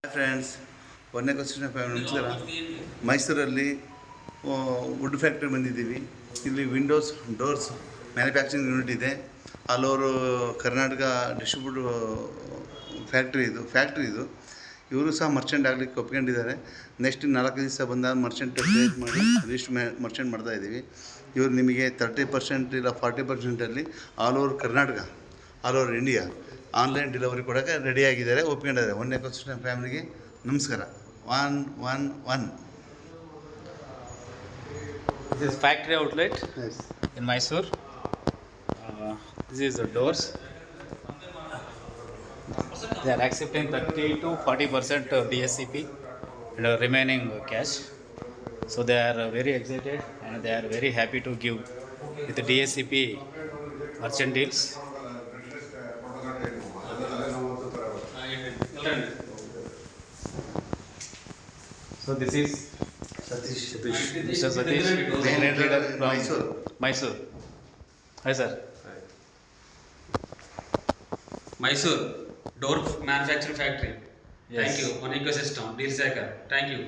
Hi friends, ಒಂದನೇ question ನಮಸ್ಕಾರ. ಮೈಸೂರಲ್ಲಿ ವುಡ್ ಫ್ಯಾಕ್ಟ್ರಿ ಬಂದಿದ್ದೀವಿ. ಇಲ್ಲಿ ವಿಂಡೋಸ್ ಡೋರ್ಸ್ ಮ್ಯಾನುಫ್ಯಾಕ್ಚರಿಂಗ್ ಯೂನಿಟ್ ಇದೆ. All over Karnataka distribute factory ಇದು. ಇವರು ಸಹ ಮರ್ಚೆಂಟ್ ಆಗಲಿಕ್ಕೆ ಒಪ್ಕೊಂಡಿದ್ದಾರೆ. ನೆಕ್ಸ್ಟ್ 4 ದಿವಸ ಬಂದಾಗ ಮರ್ಚೆಂಟ್ ಕ್ರಿಯೇಟ್ ಮಾಡಿ ರಿಜಿಸ್ಟ್ ಮರ್ಚೆಂಟ್ ಮಾಡ್ತಾಯಿದ್ದೀವಿ. ಇವರು ನಿಮಗೆ 30% ಇಲ್ಲ 40%ಅಲ್ಲಿ all over Karnataka, all over India online delivery ಕೊಡೋಕ್ಕೆ ರೆಡಿಯಾಗಿದ್ದಾರೆ, ಒಪ್ಕೊಂಡಿದ್ದಾರೆ. ಒಂದನೇ ಕ್ವಶನ್ ಫ್ಯಾಮಿಲಿಗೆ ನಮಸ್ಕಾರ. 111. This is factory outlet in Mysore. This is the doors. They are accepting 30 to 40% DSCP and remaining cash. So they are very excited and they are very happy to give with the DSCP merchant deals. So this is Satish. Mr. Satish, main leader from Mysore. Hi sir. Mysore door manufacturing factory. Yes. Thank you. One ecosystem. Deal Sekar. Thank you.